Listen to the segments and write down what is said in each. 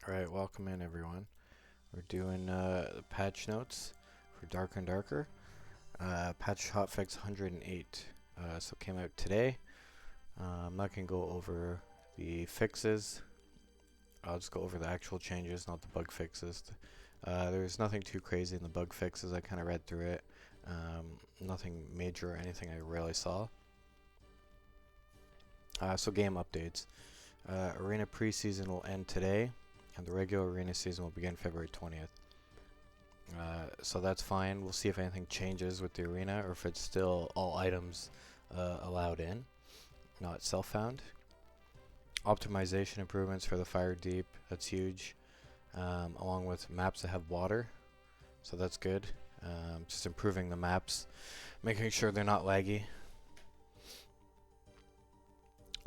Alright, welcome in everyone. We're doing the patch notes for Darker and Darker. Patch hotfix 108. So it came out today. I'm not going to go over the fixes. I'll just go over the actual changes, not the bug fixes. There's nothing too crazy in the bug fixes. I kind of read through it. Nothing major or anything I really saw. So game updates. Arena preseason will end today, and the regular arena season will begin February 20th. So that's fine. We'll see if anything changes with the arena, or if it's still all items allowed in, not self-found. Optimization improvements for the Fire Deep, that's huge, along with maps that have water, so that's good. Just improving the maps, making sure they're not laggy.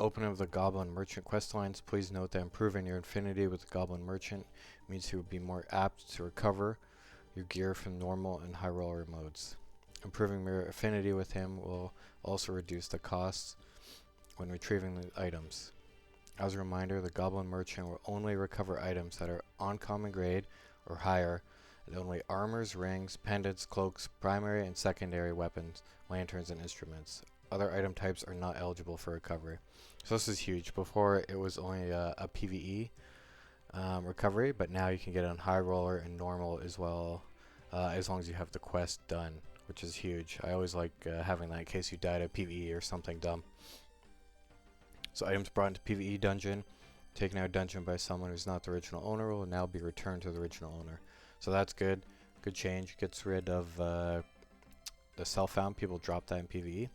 Opening of the Goblin Merchant quest lines. Please note that improving your affinity with the Goblin Merchant means you will be more apt to recover your gear from normal and high roller modes. Improving your affinity with him will also reduce the costs when retrieving the items. As a reminder, the Goblin Merchant will only recover items that are uncommon grade or higher, and only armors, rings, pendants, cloaks, primary and secondary weapons, lanterns, and instruments. Other item types are not eligible for recovery. So this is huge. Before it was only a PvE recovery, but now you can get it on high roller and normal as well, as long as you have the quest done, which is huge. I always like having that in case you died at PvE or something dumb. So items brought into PvE dungeon, taken out of dungeon by someone who's not the original owner, will now be returned to the original owner. So that's good. Good change. Gets rid of the self-found. People drop that in PvE.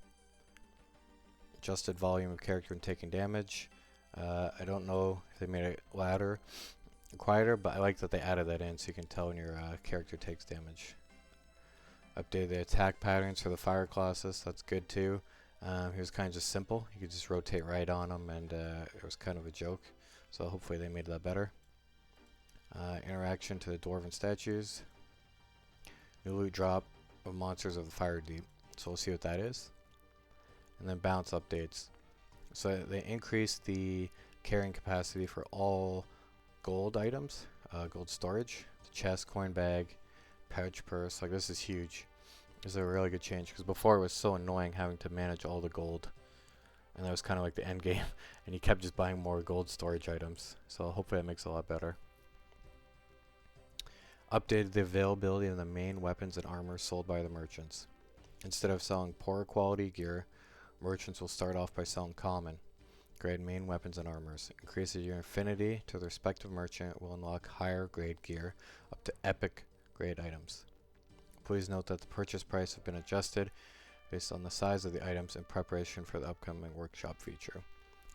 Adjusted volume of character when taking damage. I don't know if they made it louder, quieter, but I like that they added that in so you can tell when your character takes damage. Updated the attack patterns for the fire classes. That's good too. It was kind of just simple. You could just rotate right on them, and it was kind of a joke. So hopefully they made that better. Interaction to the dwarven statues. New loot drop of monsters of the Fire Deep. So we'll see what that is. And then balance updates. So they increased the carrying capacity for all gold items, gold storage, the chest, coin bag, pouch, purse. Like, this is huge. This is a really good change, because before it was so annoying having to manage all the gold, and that was kind of like the end game, and you kept just buying more gold storage items. So hopefully it makes it a lot better. Updated the availability of the main weapons and armor sold by the merchants. Instead of selling poorer quality gear, merchants will start off by selling common grade main weapons and armors. Increases your affinity to the respective merchant will unlock higher grade gear up to epic grade items. Please note that the purchase price has been adjusted based on the size of the items in preparation for the upcoming workshop feature.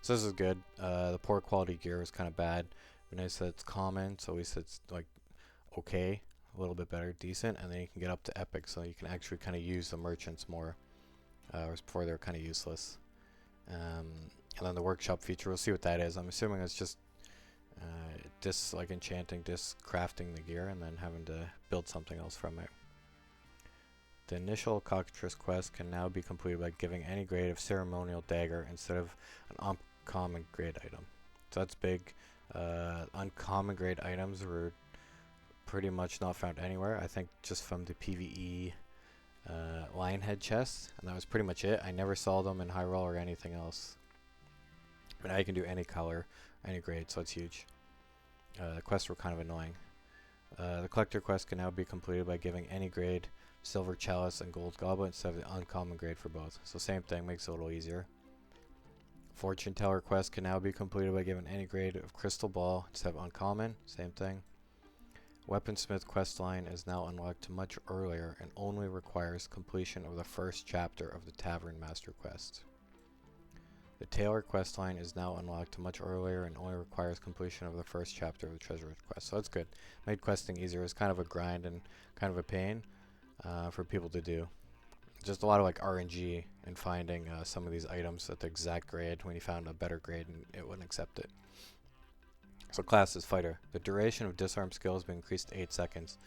So this is good. The poor quality gear is kind of bad. But nice that it's common, so at least it's like okay, a little bit better, decent, and then you can get up to epic, so you can actually kind of use the merchants more. Whereas before they were kind of useless. And then the workshop feature, we'll see what that is. I'm assuming it's just like enchanting, crafting the gear, and then having to build something else from it. The initial cockatrice quest can now be completed by giving any grade of ceremonial dagger instead of an uncommon grade item. So that's big. Uncommon grade items were pretty much not found anywhere. I think just from the PvE Lionhead chests, and that was pretty much it. I never saw them in high roll or anything else. But now you can do any color, any grade, so it's huge. The quests were kind of annoying. The collector quest can now be completed by giving any grade silver chalice and gold goblet instead of the uncommon grade for both. So same thing, makes it a little easier. Fortune teller quest can now be completed by giving any grade of crystal ball instead of uncommon. Same thing. Weaponsmith questline is now unlocked much earlier and only requires completion of the first chapter of the Tavern Master quest. The Tailor questline is now unlocked much earlier and only requires completion of the first chapter of the Treasure quest. So that's good. Made questing easier. It's kind of a grind and kind of a pain for people to do. Just a lot of like RNG in finding some of these items at the exact grade when you found a better grade and it wouldn't accept it. So class is fighter. The duration of disarm skill has been increased to 8 seconds,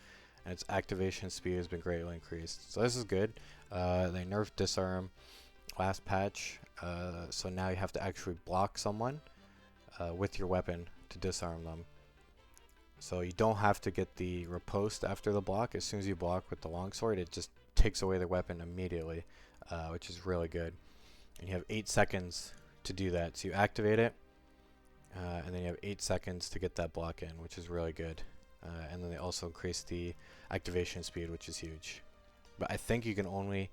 and its activation speed has been greatly increased. So this is good. They nerfed disarm last patch, so now you have to actually block someone with your weapon to disarm them. So you don't have to get the riposte after the block. As soon as you block with the longsword, it just takes away the weapon immediately, which is really good. And you have 8 seconds to do that. So you activate it, and then you have 8 seconds to get that block in, which is really good. And then they also increase the activation speed, which is huge. But I think you can only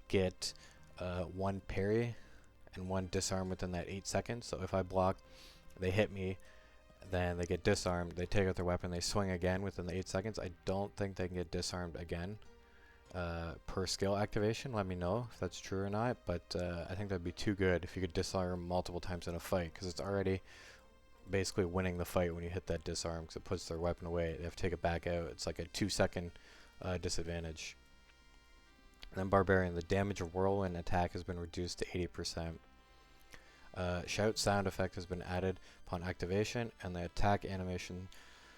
get 1 parry and 1 disarm within that 8 seconds. So if I block, they hit me, then they get disarmed, they take out their weapon, they swing again within the 8 seconds. I don't think they can get disarmed again per skill activation. Let me know if that's true or not, but I think that'd be too good if you could disarm multiple times in a fight, because it's already basically winning the fight when you hit that disarm, because it puts their weapon away. They have to take it back out. It's like a 2-second disadvantage. And then Barbarian, the damage of whirlwind attack has been reduced to 80%. Shout sound effect has been added upon activation, and the attack animation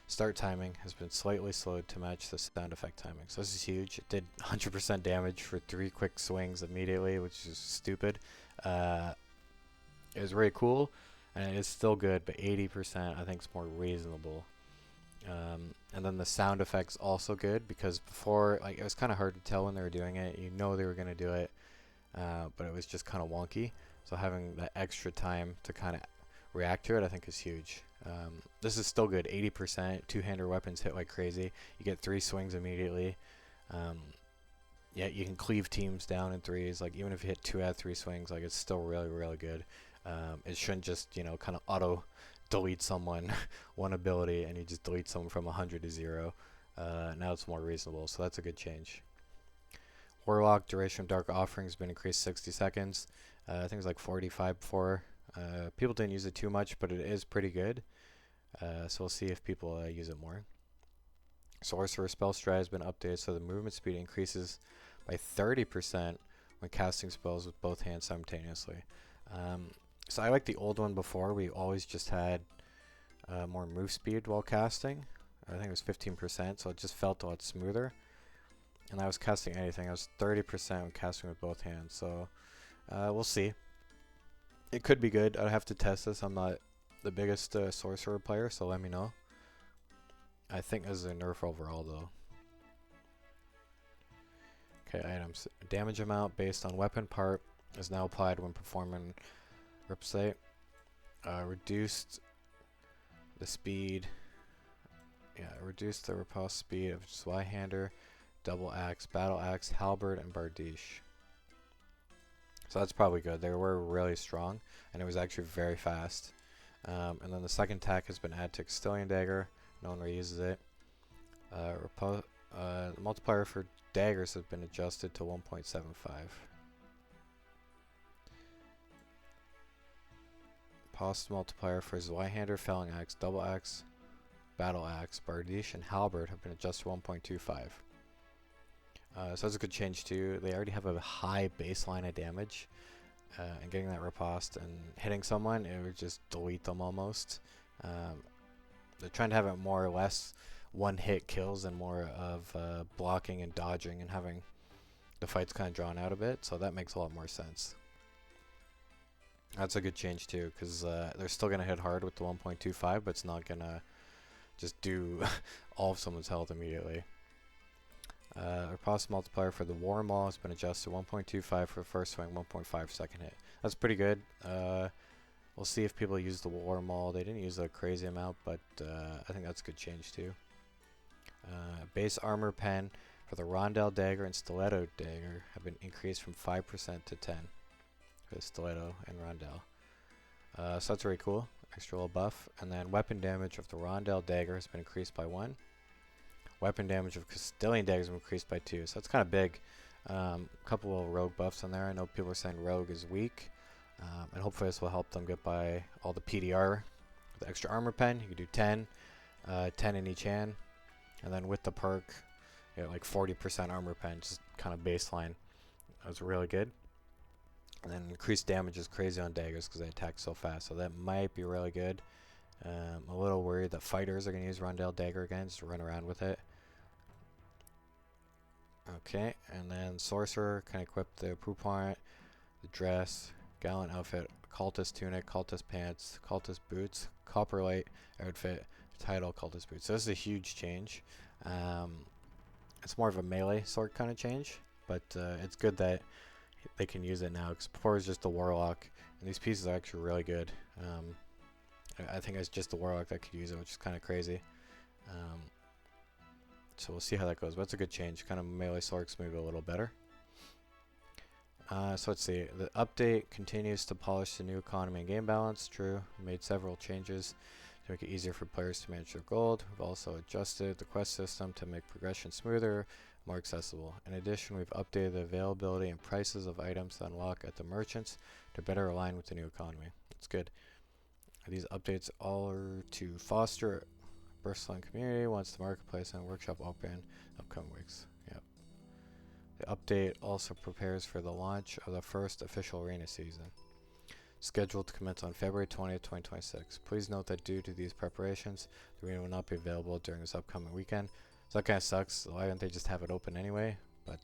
start timing has been slightly slowed to match the sound effect timing. So this is huge. It did 100% damage for 3 quick swings immediately, which is stupid. It was really cool, and it is still good, but 80% I think is more reasonable. And then the sound effects also good, because before, like, it was kind of hard to tell when they were doing it. You know they were going to do it, but it was just kind of wonky. So having that extra time to kind of react to it, I think, is huge. This is still good. 80%. Two-hander weapons hit like crazy. You get 3 swings immediately. Yeah, you can cleave teams down in 3s. Like, even if you hit 2 out of 3 swings, like, it's still really, really good. It shouldn't just, you know, kind of auto delete someone one ability and you just delete someone from 100 to 0. Now it's more reasonable, so that's a good change. Warlock, duration of Dark Offering has been increased 60 seconds. I think it was like 45 before. People didn't use it too much, but it is pretty good. So we'll see if people use it more. Sorcerer spell strat has been updated, so the movement speed increases by 30% when casting spells with both hands simultaneously. So I like the old one before. We always just had more move speed while casting. I think it was 15%, so it just felt a lot smoother. And I was casting anything. I was 30% when casting with both hands. So we'll see. It could be good. I'd have to test this. I'm not the biggest sorcerer player, so let me know. I think this is a nerf overall, though. Okay, items. Damage amount based on weapon part is now applied when performing Ripsite. Reduced the speed. Yeah, reduced the riposte speed of Zweihander, Double Axe, Battle Axe, Halberd, and Bardiche. So that's probably good. They were really strong, and it was actually very fast. And then the second attack has been added to Castilian Dagger. No one reuses it. The multiplier for daggers has been adjusted to 1.75. Post multiplier for Zweihander, Felling Axe, Double Axe, Battle Axe, Bardiche, and Halberd have been adjusted to 1.25. So that's a good change too. They already have a high baseline of damage, and getting that riposte and hitting someone, it would just delete them almost. They're trying to have it more or less one-hit kills and more of blocking and dodging and having the fights kind of drawn out a bit, so that makes a lot more sense. That's a good change too, because they're still going to hit hard with the 1.25, but it's not going to just do all of someone's health immediately. Riposte multiplier for the War Maul has been adjusted to 1.25 for the first swing, 1.5 second hit. That's pretty good. We'll see if people use the War Maul. They didn't use a crazy amount, but I think that's a good change too. Base armor pen for the Rondel Dagger and Stiletto Dagger have been increased from 5% to 10 for the Stiletto and Rondel. So that's very cool. Extra little buff. And then weapon damage of the Rondel Dagger has been increased by 1. Weapon damage of Castilian Daggers has been increased by 2. So that's kind of big. Couple of rogue buffs in there. I know people are saying rogue is weak. And hopefully this will help them get by all the PDR. The extra armor pen, you can do 10. 10 in each hand. And then with the perk, you get like 40% armor pen, just kind of baseline. That was really good. And then increased damage is crazy on daggers because they attack so fast. So that might be really good. I'm a little worried that fighters are going to use Rondel Dagger again, just to run around with it. Okay, and then Sorcerer can equip the Poupon, the dress, Gallant outfit, Cultist tunic, Cultist pants, Cultist boots, Copperlight outfit, Title Cultist Boots. So this is a huge change. It's more of a melee sort kind of change, but it's good that they can use it now, because before it was just the Warlock, and these pieces are actually really good. I think it's just the Warlock that could use it, which is kind of crazy. So we'll see how that goes, but it's a good change. Kind of melee Sorcs maybe a little better. So let's see. The update continues to polish the new economy and game balance. True. We made several changes to make it easier for players to manage their gold. We've also adjusted the quest system to make progression smoother, more accessible. In addition, we've updated the availability and prices of items to unlock at the merchants to better align with the new economy. That's good. These updates all are to foster a bustling community once the marketplace and workshop open upcoming weeks. Yep. The update also prepares for the launch of the first official arena season, scheduled to commence on February 20th, 2026. Please note that due to these preparations, the arena will not be available during this upcoming weekend. So that kind of sucks. Why didn't they just have it open anyway? But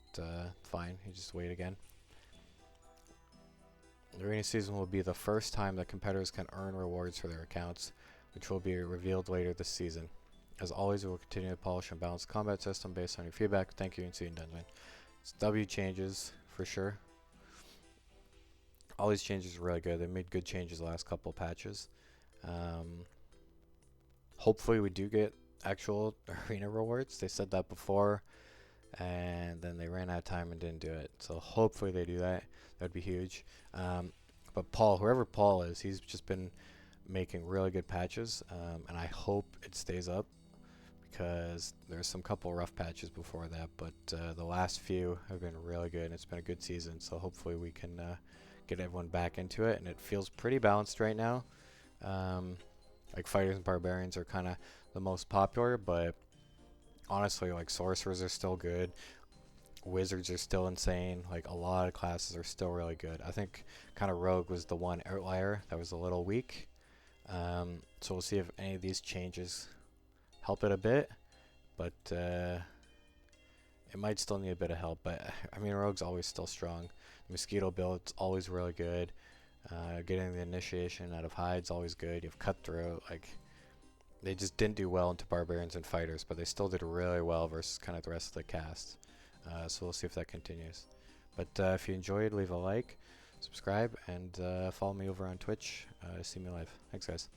fine, you just wait again. The arena season will be the first time that competitors can earn rewards for their accounts, which will be revealed later this season. As always, we will continue to polish and balance the combat system based on your feedback. Thank you, and see you in dungeon. It's W changes for sure. All these changes are really good. They made good changes the last couple patches. Hopefully we do get actual arena rewards. They said that before, and then they ran out of time and didn't do it. So hopefully they do that. That would be huge. But Paul, whoever Paul is, he's just been making really good patches, and I hope it stays up, because there's some couple rough patches before that, but the last few have been really good, and it's been a good season. So hopefully we can get everyone back into it, and it feels pretty balanced right now. Like fighters and barbarians are kind of the most popular, but honestly, like sorcerers are still good. Wizards are still insane. Like a lot of classes are still really good. I think kind of rogue was the one outlier that was a little weak. So we'll see if any of these changes help it a bit, but it might still need a bit of help. But I mean, rogue's always still strong. The mosquito build's always really good. Getting the initiation out of hide's always good. You have cutthroat. Like, they just didn't do well into barbarians and fighters, but they still did really well versus kind of the rest of the cast. So we'll see if that continues. But if you enjoyed, leave a like, subscribe, and follow me over on Twitch to see me live. Thanks, guys.